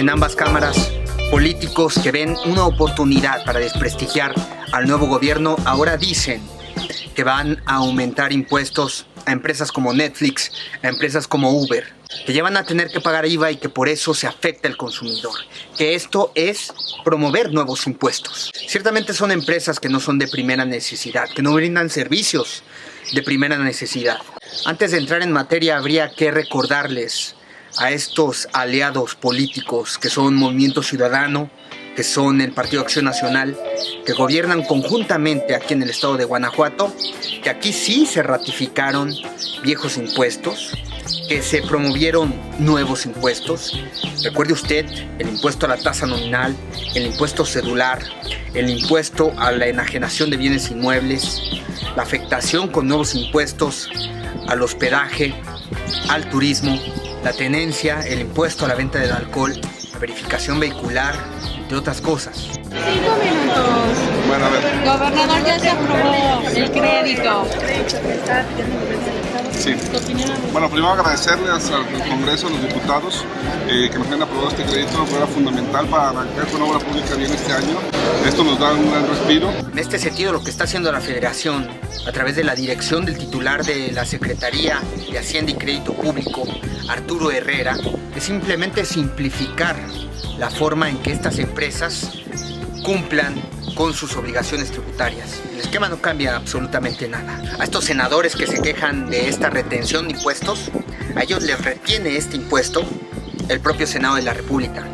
en ambas cámaras, políticos que ven una oportunidad para desprestigiar al nuevo gobierno ahora dicen que van a aumentar impuestos a empresas como Netflix, a empresas como Uber, que ya van a tener que pagar IVA y que por eso se afecta al consumidor, que esto es promover nuevos impuestos. Ciertamente son empresas que no son de primera necesidad, que no brindan servicios de primera necesidad. Antes de entrar en materia, habría que recordarles a estos aliados políticos que son Movimiento Ciudadano, que son el Partido Acción Nacional, que gobiernan conjuntamente aquí en el estado de Guanajuato, que aquí sí se ratificaron viejos impuestos, que se promovieron nuevos impuestos. Recuerde usted el impuesto a la tasa nominal, el impuesto cedular, el impuesto a la enajenación de bienes inmuebles, la afectación con nuevos impuestos al hospedaje, al turismo, la tenencia, el impuesto a la venta del alcohol, la verificación vehicular, entre otras cosas. 5 minutos. Bueno, a ver. Gobernador, ya se aprobó el crédito. Sí. Bueno, primero agradecerles al Congreso, a los diputados, que nos hayan aprobado este crédito. Fue fundamental para arrancar con obra pública bien este año. Esto nos da un gran respiro. En este sentido, lo que está haciendo la Federación, a través de la dirección del titular de la Secretaría de Hacienda y Crédito Público, Arturo Herrera, es simplemente simplificar la forma en que estas empresas cumplan con sus obligaciones tributarias. El esquema no cambia absolutamente nada. A estos senadores que se quejan de esta retención de impuestos, a ellos les retiene este impuesto el propio Senado de la República.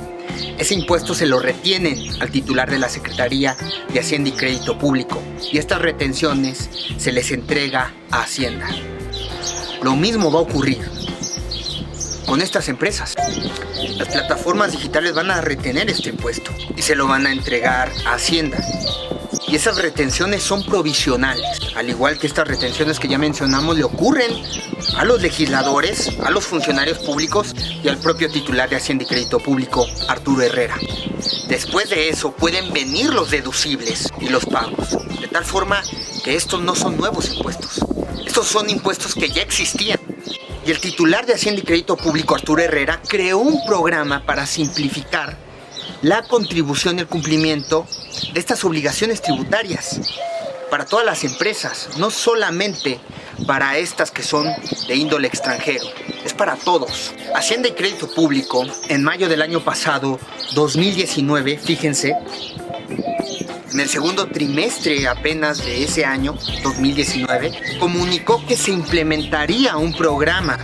Ese impuesto se lo retienen al titular de la Secretaría de Hacienda y Crédito Público y estas retenciones se les entrega a Hacienda. Lo mismo va a ocurrir con estas empresas. Las plataformas digitales van a retener este impuesto y se lo van a entregar a Hacienda. Y esas retenciones son provisionales, al igual que estas retenciones que ya mencionamos le ocurren a los legisladores, a los funcionarios públicos y al propio titular de Hacienda y Crédito Público, Arturo Herrera. Después de eso pueden venir los deducibles y los pagos, de tal forma que estos no son nuevos impuestos. Estos son impuestos que ya existían. Y el titular de Hacienda y Crédito Público, Arturo Herrera, creó un programa para simplificar la contribución y el cumplimiento de estas obligaciones tributarias para todas las empresas, no solamente para estas que son de índole extranjero, es para todos. Hacienda y Crédito Público, en mayo del año pasado, 2019, fíjense, en el segundo trimestre apenas de ese año, 2019, comunicó que se implementaría un programa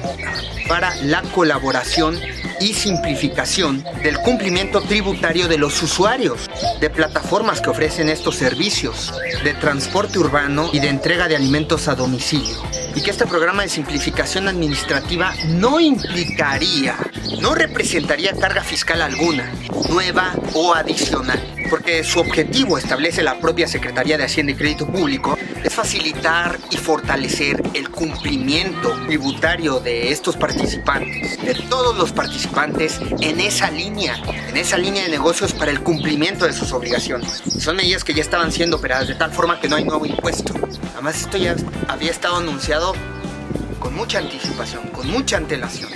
para la colaboración y simplificación del cumplimiento tributario de los usuarios de plataformas que ofrecen estos servicios de transporte urbano y de entrega de alimentos a domicilio. Y que este programa de simplificación administrativa no implicaría, no representaría carga fiscal alguna, nueva o adicional, porque su objetivo, establece la propia Secretaría de Hacienda y Crédito Público, es facilitar y fortalecer el cumplimiento tributario de estos participantes, de todos los participantes en esa línea de negocios para el cumplimiento de sus obligaciones. Son medidas que ya estaban siendo operadas de tal forma que no hay nuevo impuesto. Además, esto ya había estado anunciado con mucha anticipación, con mucha antelación,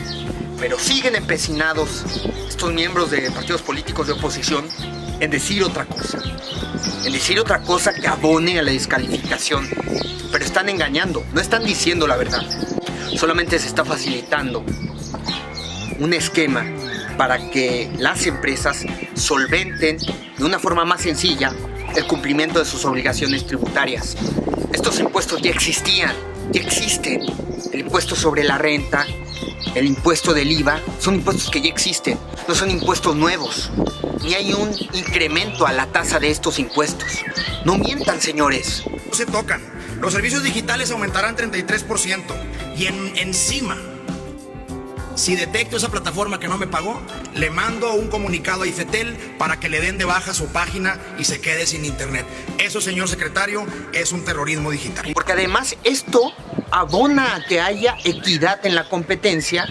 pero siguen empecinados estos miembros de partidos políticos de oposición en decir otra cosa que abone a la descalificación, pero están engañando, no están diciendo la verdad, solamente se está facilitando un esquema para que las empresas solventen de una forma más sencilla el cumplimiento de sus obligaciones tributarias. Estos impuestos ya existían, ya existen. El impuesto sobre la renta, el impuesto del IVA, son impuestos que ya existen, no son impuestos nuevos, ni hay un incremento a la tasa de estos impuestos. No mientan, señores. No se tocan. Los servicios digitales aumentarán 33% y encima, si detecto esa plataforma que no me pagó, le mando un comunicado a IFETEL para que le den de baja su página y se quede sin internet. Eso, señor secretario, es un terrorismo digital. Porque además esto abona a que haya equidad en la competencia,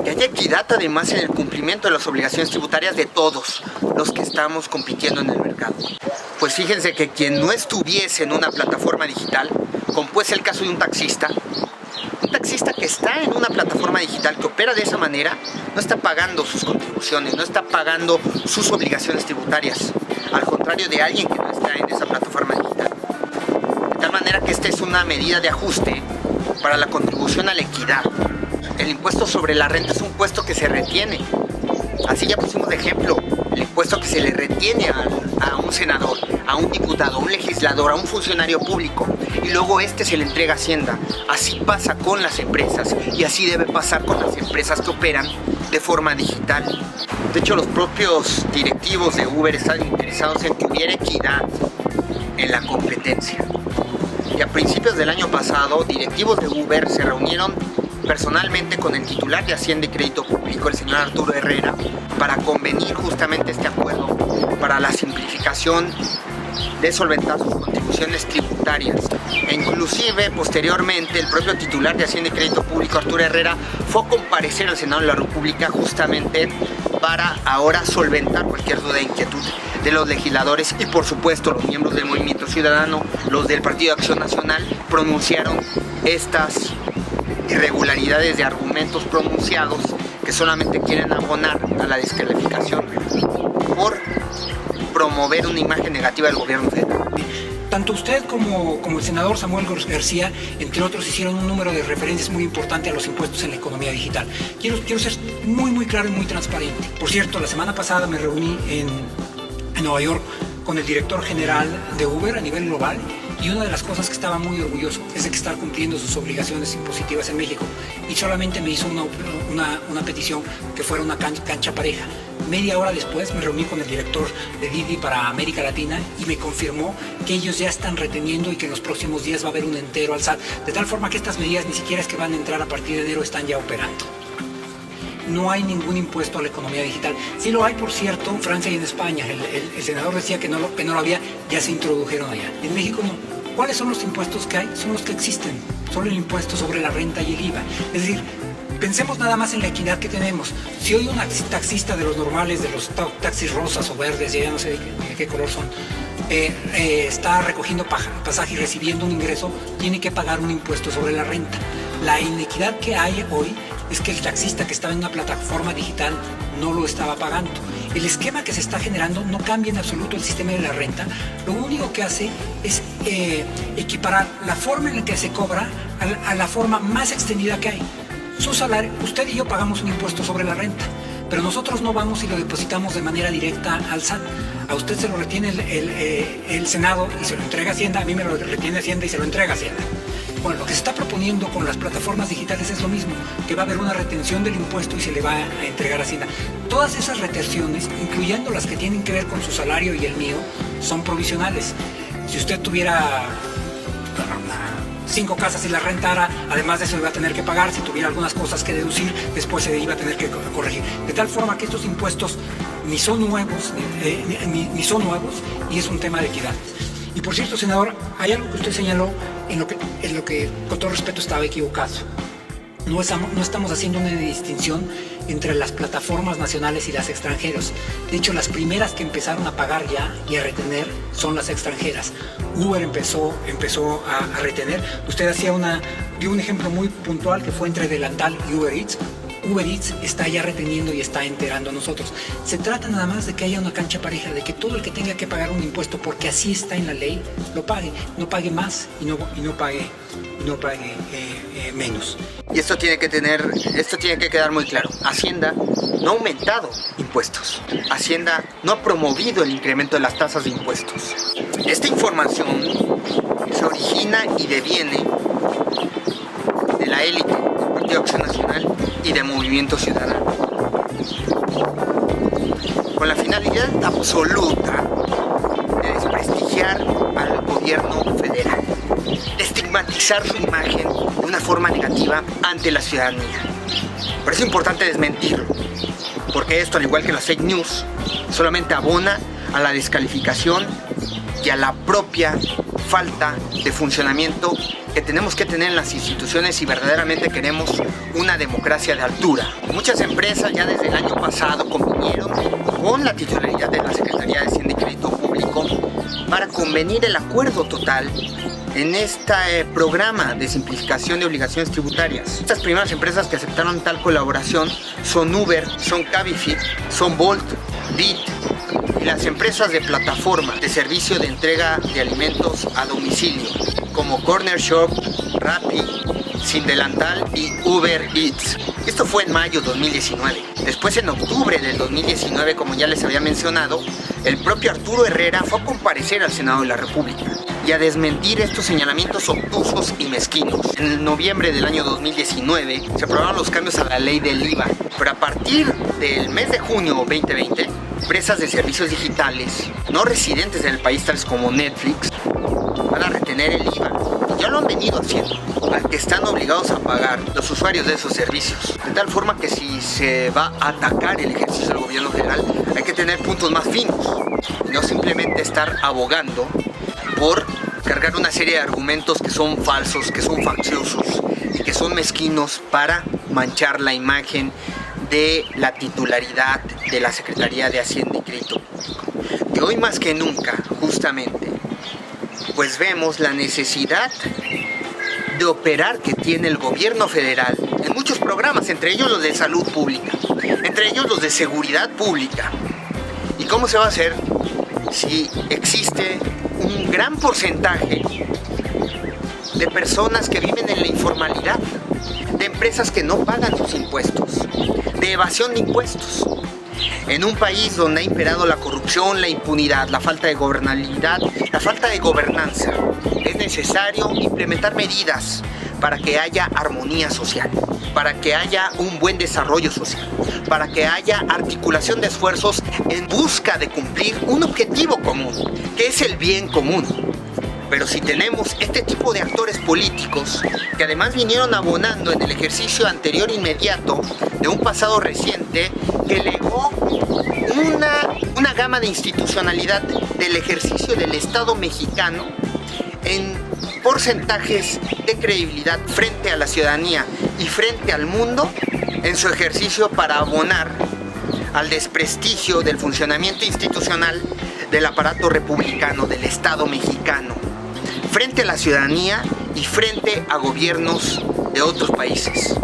que haya equidad además en el cumplimiento de las obligaciones tributarias de todos los que estamos compitiendo en el mercado. Pues fíjense que quien no estuviese en una plataforma digital, como puede ser el caso de un taxista, Un taxista que está en una plataforma digital que opera de esa manera no está pagando sus contribuciones, no está pagando sus obligaciones tributarias, al contrario de alguien que no está en esa plataforma digital. De tal manera que esta es una medida de ajuste para la contribución a la equidad. El impuesto sobre la renta es un impuesto que se retiene. Así ya pusimos de ejemplo el impuesto que se le retiene a un senador, a un diputado, a un legislador, a un funcionario público, y luego se le entrega a Hacienda. Así pasa con las empresas y así debe pasar con las empresas que operan de forma digital. De hecho, los propios directivos de Uber están interesados en que hubiera equidad en la competencia. Y a principios del año pasado, directivos de Uber se reunieron personalmente con el titular de Hacienda y Crédito Público, el señor Arturo Herrera, para convenir justamente este acuerdo para la simplificación de solventar sus contribuciones tributarias. E inclusive, posteriormente, el propio titular de Hacienda y Crédito Público, Arturo Herrera, fue a comparecer al Senado de la República justamente para ahora solventar cualquier duda e inquietud de los legisladores y, por supuesto, los miembros del Movimiento Ciudadano, los del Partido de Acción Nacional, pronunciaron estas irregularidades de argumentos pronunciados que solamente quieren abonar a la descalificación por promover una imagen negativa del gobierno federal. Tanto usted como el senador Samuel García, entre otros, hicieron un número de referencias muy importante a los impuestos en la economía digital. Quiero ser muy claro y muy transparente. Por cierto, la semana pasada me reuní en Nueva York con el director general de Uber a nivel global, y una de las cosas que estaba muy orgulloso es de que está cumpliendo sus obligaciones impositivas en México, y solamente me hizo una petición que fuera una cancha pareja. Media hora después me reuní con el director de Didi para América Latina y me confirmó que ellos ya están reteniendo y que en los próximos días va a haber un entero al SAT, de tal forma que estas medidas ni siquiera es que van a entrar a partir de enero, están ya operando. No hay ningún impuesto a la economía digital. Sí lo hay, por cierto, en Francia y en España. El senador decía que no lo había, ya se introdujeron allá. En México no. ¿Cuáles son los impuestos que hay? Son los que existen. Son el impuesto sobre la renta y el IVA. Es decir, pensemos nada más en la equidad que tenemos. Si hoy un taxista de los normales, de los taxis rosas o verdes, ya no sé de qué color son, está recogiendo pasaje y recibiendo un ingreso, tiene que pagar un impuesto sobre la renta. La inequidad que hay hoy es que el taxista que estaba en una plataforma digital no lo estaba pagando. El esquema que se está generando no cambia en absoluto el sistema de la renta. Lo único que hace es equiparar la forma en la que se cobra a la forma más extendida que hay. Su salario, usted y yo pagamos un impuesto sobre la renta, pero nosotros no vamos y lo depositamos de manera directa al SAT. A usted se lo retiene el Senado y se lo entrega a Hacienda, a mí me lo retiene Hacienda y se lo entrega a Hacienda. Bueno, lo que se está proponiendo con las plataformas digitales es lo mismo, que va a haber una retención del impuesto y se le va a entregar a Hacienda. Todas esas retenciones, incluyendo las que tienen que ver con su salario y el mío, son provisionales. Si usted tuviera 5 casas y las rentara, además de eso iba a tener que pagar. Si tuviera algunas cosas que deducir, después se iba a tener que corregir. De tal forma que estos impuestos ni son nuevos, y es un tema de equidad. Y por cierto, senador, hay algo que usted señaló en lo que con todo respeto estaba equivocado. No estamos haciendo una distinción entre las plataformas nacionales y las extranjeras. De hecho, las primeras que empezaron a pagar ya y a retener son las extranjeras. Uber empezó a retener. Usted dio un ejemplo muy puntual que fue entre Delantal y Uber Eats. Uber Eats está ya reteniendo y está enterando a nosotros. Se trata nada más de que haya una cancha pareja, de que todo el que tenga que pagar un impuesto, porque así está en la ley, lo pague. No pague más y no pague menos. Y esto tiene que quedar muy claro. Hacienda no ha aumentado impuestos. Hacienda no ha promovido el incremento de las tasas de impuestos. Esta información se origina y deviene de la élite del Partido de Acción Nacional y del Movimiento Ciudadano, con la finalidad absoluta de desprestigiar al gobierno federal, de estigmatizar su imagen de una forma negativa ante la ciudadanía. Pero es importante desmentirlo, porque esto, al igual que las fake news, solamente abona a la descalificación y a la propia falta de funcionamiento que tenemos que tener en las instituciones si verdaderamente queremos una democracia de altura. Muchas empresas ya desde el año pasado convinieron con la titularidad de la Secretaría de Hacienda y Crédito Público para convenir el acuerdo total en este programa de simplificación de obligaciones tributarias. Estas primeras empresas que aceptaron tal colaboración son Uber, son Cabify, son Bolt, Bit y las empresas de plataforma de servicio de entrega de alimentos a domicilio como Corner Shop, Rappi, Sin Delantal y Uber Eats. Esto fue en mayo de 2019. Después, en octubre del 2019, como ya les había mencionado, el propio Arturo Herrera fue a comparecer al Senado de la República y a desmentir estos señalamientos obtusos y mezquinos. En noviembre del año 2019 se aprobaron los cambios a la ley del IVA, pero a partir del mes de junio 2020, empresas de servicios digitales no residentes en el país, tales como Netflix, van a retener el IVA. Ya lo han venido haciendo, al que están obligados a pagar los usuarios de esos servicios. De tal forma que si se va a atacar el ejercicio del gobierno federal, hay que tener puntos más finos y no simplemente estar abogando por cargar una serie de argumentos que son falsos, que son facciosos y que son mezquinos para manchar la imagen de la titularidad de la Secretaría de Hacienda y Crédito Público. Que hoy más que nunca, justamente, pues vemos la necesidad de operar que tiene el gobierno federal en muchos programas, entre ellos los de salud pública, entre ellos los de seguridad pública. ¿Y cómo se va a hacer si existe un gran porcentaje de personas que viven en la informalidad, de empresas que no pagan sus impuestos, de evasión de impuestos? En un país donde ha imperado la corrupción, la impunidad, la falta de gobernabilidad, la falta de gobernanza, es necesario implementar medidas para que haya armonía social, para que haya un buen desarrollo social, para que haya articulación de esfuerzos en busca de cumplir un objetivo común, que es el bien común. Pero si tenemos este tipo de actores políticos que además vinieron abonando en el ejercicio anterior inmediato de un pasado reciente que legó una gama de institucionalidad del ejercicio del Estado mexicano en porcentajes de credibilidad frente a la ciudadanía y frente al mundo en su ejercicio para abonar al desprestigio del funcionamiento institucional del aparato republicano del Estado mexicano frente a la ciudadanía y frente a gobiernos de otros países.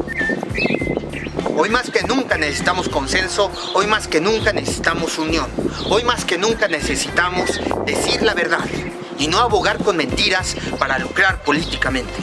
Hoy más que nunca necesitamos consenso, hoy más que nunca necesitamos unión, hoy más que nunca necesitamos decir la verdad y no abogar con mentiras para lucrar políticamente.